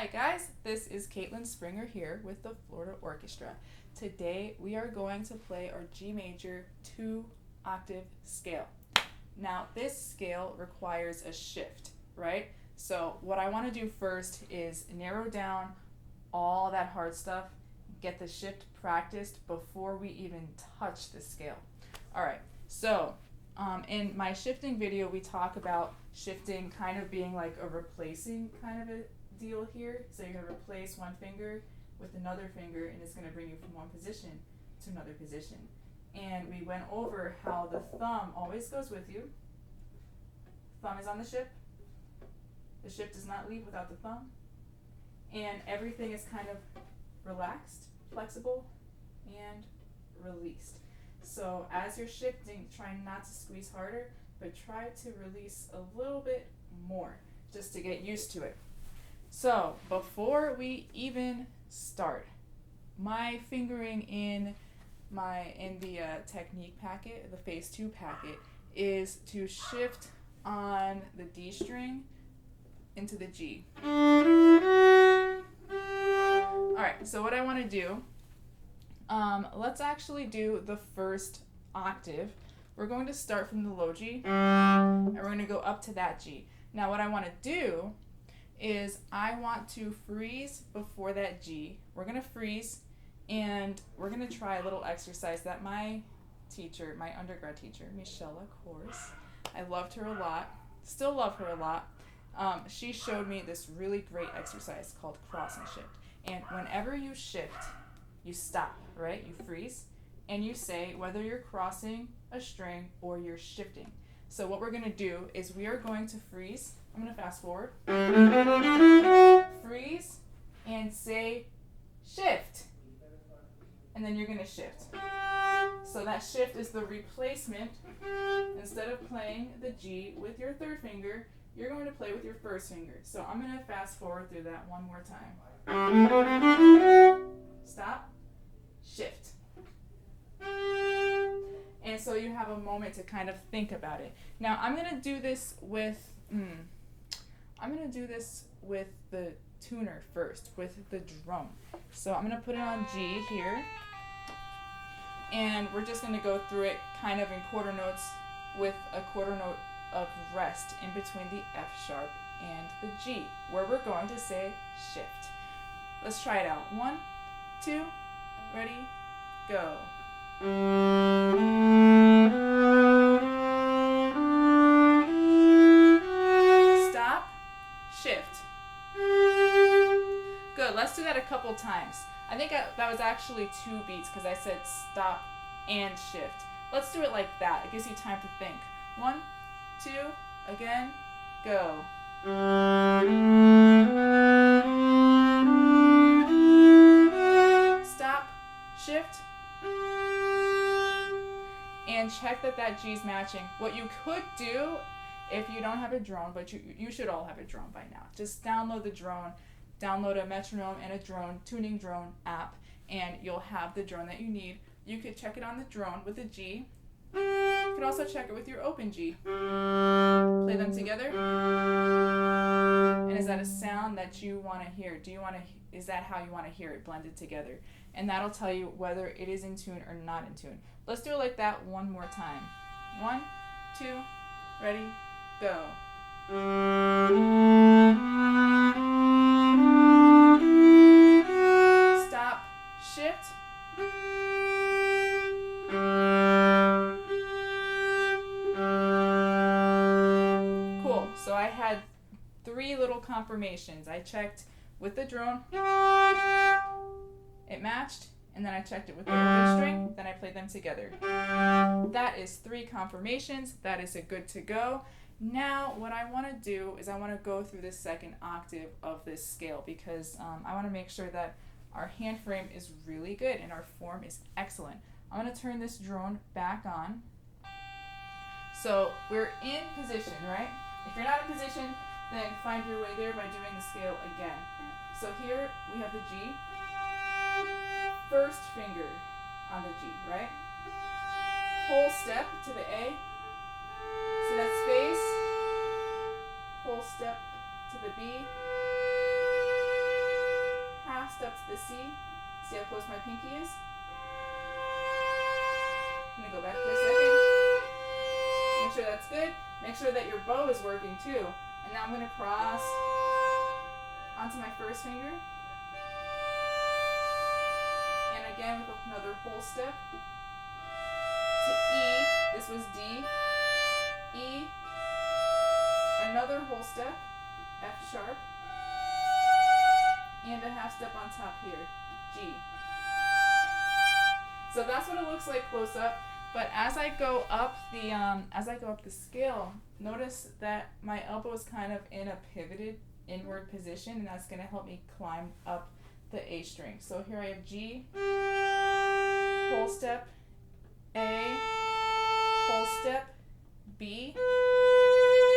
Hi guys, this is Caitlin Springer here with the Florida Orchestra. Today we are going to play our G major 2-octave scale. Now this scale requires a shift, right? So what I want to do first is narrow down all that hard stuff, get the shift practiced before we even touch the scale. Alright, so in my shifting video we talk about shifting kind of being like a replacing kind of a deal here. So you're going to replace one finger with another finger and it's going to bring you from one position to another position. And we went over how the thumb always goes with you. Thumb is on the ship. The ship does not leave without the thumb. And everything is kind of relaxed, flexible, and released. So as you're shifting, try not to squeeze harder, but try to release a little bit more just to get used to it. So before we even start, my fingering in the technique packet, the phase 2 packet, is to shift on the D string into the G. Alright, so what I want to do, let's actually do the first octave. We're going to start from the low G, and we're going to go up to that G. Now what I want to do is I want to freeze before that G. We're going to freeze, and we're going to try a little exercise that my teacher, my undergrad teacher, Michelle, of course, I loved her a lot, still love her a lot. She showed me this really great exercise called cross and shift. And whenever you shift, you stop, right? You freeze, and you say whether you're crossing a string or you're shifting. So what we're going to do is we are going to freeze. I'm going to fast forward. Freeze and say shift. And then you're going to shift. So that shift is the replacement. Instead of playing the G with your third finger, you're going to play with your first finger. So I'm going to fast forward through that one more time. Stop. Shift. And so you have a moment to kind of think about it. Now I'm going to do this with the tuner first, with the drum. So I'm going to put it on G here, and we're just going to go through it kind of in quarter notes with a quarter note of rest in between the F sharp and the G, where we're going to say shift. Let's try it out. 1, 2, ready, go. Stop, shift. Good, let's do that a couple times. I think that was actually 2 beats because I said stop and shift. Let's do it like that. It gives you time to think. 1, 2, again, go. Stop, shift, and check that G is matching. What you could do if you don't have a drone, but you should all have a drone by now, just download the drone, download a metronome and a drone, tuning drone app, and you'll have the drone that you need. You could check it on the drone with a G. You can also check it with your open G. Play them together. And is that a sound that you want to hear? Is that how you want to hear it blended together? And that'll tell you whether it is in tune or not in tune. Let's do it like that one more time. 1, 2, ready, go. Stop, shift. Cool, so I had 3 little confirmations. I checked with the drone, it matched, and then I checked it with the open string, then I played them together. That is 3 confirmations. That is a good to go. Now what I want to do is I want to go through the second octave of this scale because I want to make sure that our hand frame is really good and our form is excellent. I'm going to turn this drone back on. So we're in position, right? If you're not in position, then find your way there by doing the scale again. So here we have the G. First finger on the G, right? Whole step to the A. See that space? Whole step to the B. That's the C. See how close my pinky is? I'm gonna go back for a second. Make sure that's good. Make sure that your bow is working too. And now I'm gonna cross onto my first finger. And again with another whole step. To E, this was D. E, another whole step, F sharp. And a half step on top here, G. So that's what it looks like close up. But as I go up the scale, notice that my elbow is kind of in a pivoted inward position, and that's going to help me climb up the A string. So here I have G, whole step, A, whole step, B,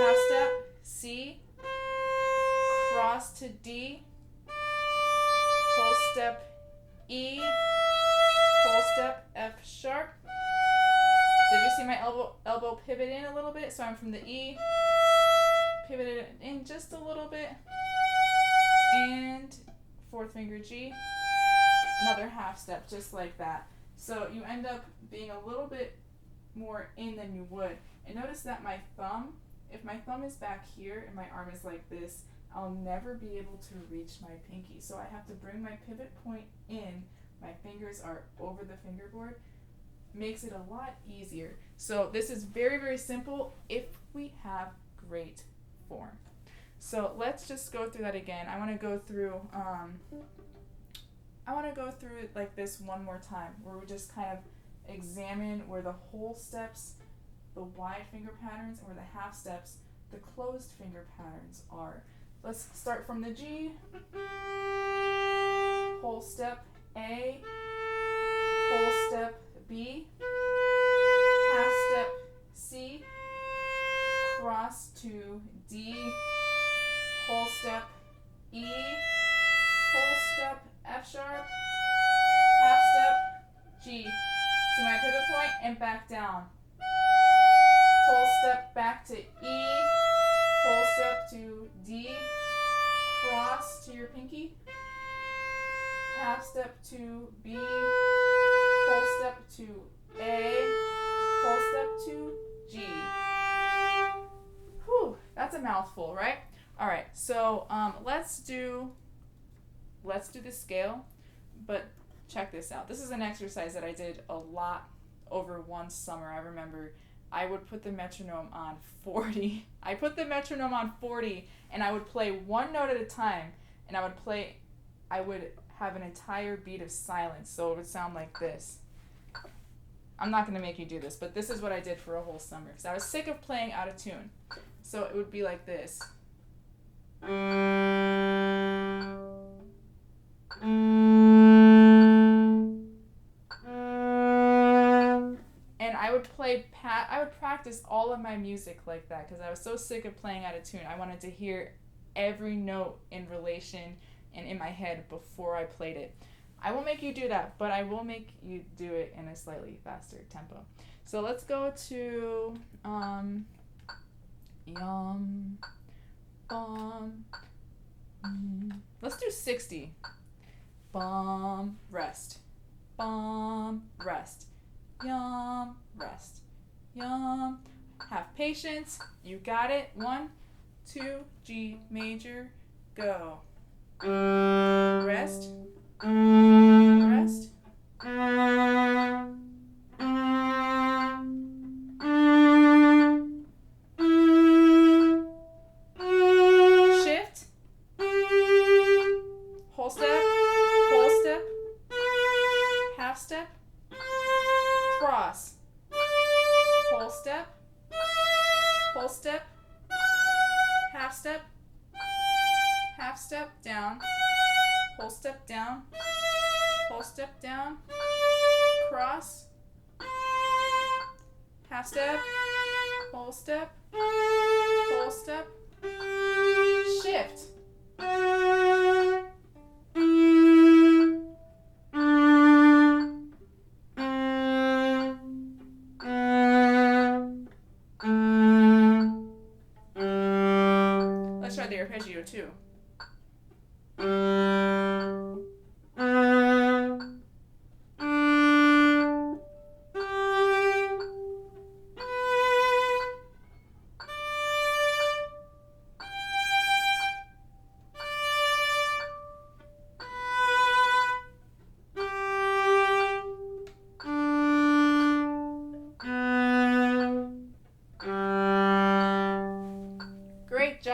half step, C, cross to D, whole step, E, whole step, F sharp. Did you see my elbow pivot in a little bit? So I'm from the E, pivoted in just a little bit, and fourth finger G, another half step, just like that. So you end up being a little bit more in than you would. And notice that my thumb, if my thumb is back here and my arm is like this, I'll never be able to reach my pinky. So I have to bring my pivot point in. My fingers are over the fingerboard. Makes it a lot easier. So this is very, very simple if we have great form. So let's just go through that again. I want to go through it like this one more time, where we just kind of examine where the whole steps, the wide finger patterns, and where the half steps, the closed finger patterns are. Let's start from the G. Whole step A, whole step B, half step C, cross to D, whole step E, whole step F sharp, half step G. See my pivot point and back down. Whole step back to E, whole step to D, cross to your pinky, half step to B, whole step to A, whole step to G. Whew, that's a mouthful, right? All right, so let's do the scale, but check this out. This is an exercise that I did a lot over one summer. I remember I would put the metronome on 40. I put the metronome on 40, and I would play one note at a time, and I would have an entire beat of silence, so it would sound like this. I'm not going to make you do this, but this is what I did for a whole summer, because I was sick of playing out of tune. So it would be like this. And I would practice all of my music like that, because I was so sick of playing out of tune. I wanted to hear every note in relation and in my head before I played it. I won't make you do that, but I will make you do it in a slightly faster tempo. So let's go to yum, bum. Let's do 60. Bum, rest. Bum, rest. Yum, rest. Yum. Have patience. You got it. 1, 2, G major, go. Rest. Rest. Shift. Whole step. Whole step. Half step. Cross. Whole step. Whole step. Half step. Half step down. Whole step down. Whole step down. Cross. Half step. Whole step. Whole step. Shift. Let's try the arpeggio too.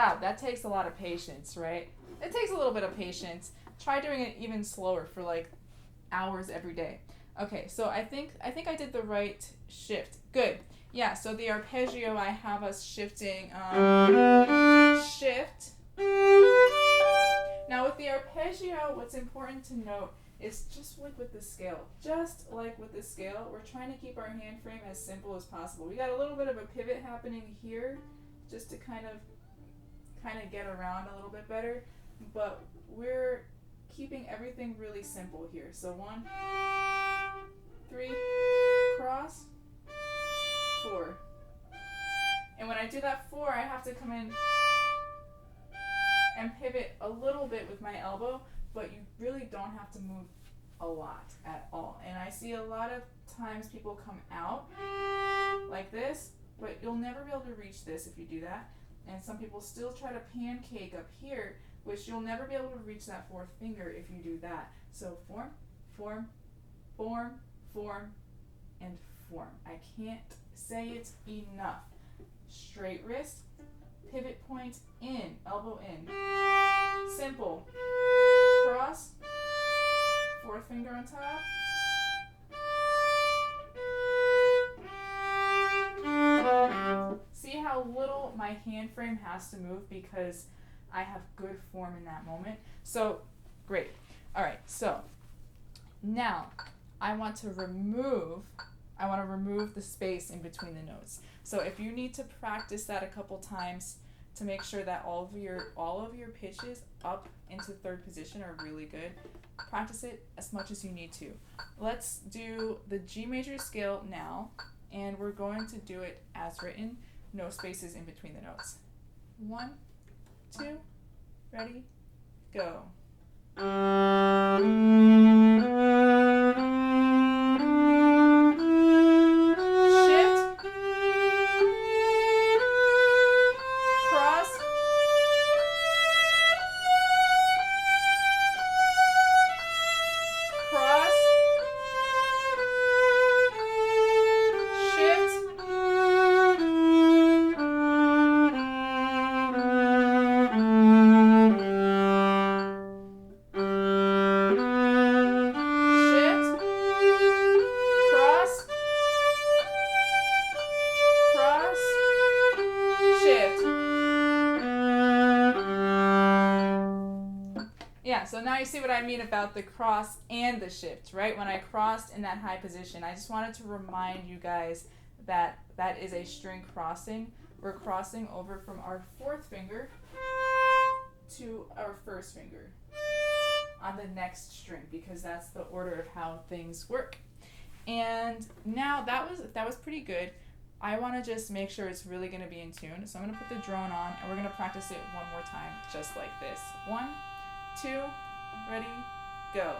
wow, that takes a lot of patience, right? It takes a little bit of patience. Try doing it even slower for like hours every day. Okay, so I think I did the right shift. Good. Yeah, so the arpeggio, I have us shifting, shift. Now with the arpeggio, what's important to note is just like with the scale, we're trying to keep our hand frame as simple as possible. We got a little bit of a pivot happening here, just to kind of get around a little bit better, but we're keeping everything really simple here. So 1, 3, cross, 4. And when I do that 4, I have to come in and pivot a little bit with my elbow, but you really don't have to move a lot at all. And I see a lot of times people come out like this, but you'll never be able to reach this if you do that. And some people still try to pancake up here, which you'll never be able to reach that 4th finger if you do that. So form, form, form, form, and form. I can't say it enough. Straight wrist, pivot point in, elbow in. Simple. Cross, 4th finger on top. See how little my hand frame has to move because I have good form in that moment. So, great. All right, so now I want to remove the space in between the notes. So if you need to practice that a couple times to make sure that all of your pitches up into 3rd position are really good, practice it as much as you need to. Let's do the G major scale now, and we're going to do it as written, no spaces in between the notes. 1, 2, ready, go. Yeah, so now you see what I mean about the cross and the shift, right? When I crossed in that high position, I just wanted to remind you guys that that is a string crossing. We're crossing over from our 4th finger to our 1st finger on the next string because that's the order of how things work. And now that was pretty good. I want to just make sure it's really going to be in tune. So I'm going to put the drone on and we're going to practice it one more time just like this. 1, 2, ready, go.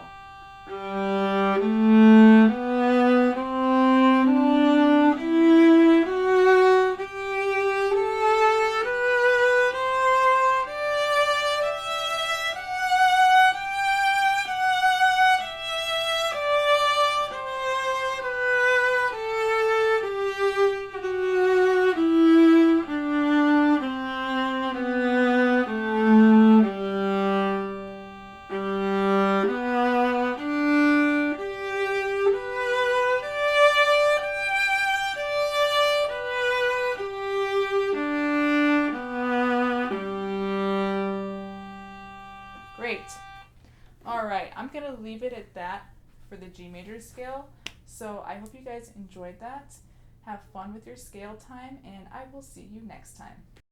Great. All right, I'm going to leave it at that for the G major scale. So I hope you guys enjoyed that. Have fun with your scale time, and I will see you next time.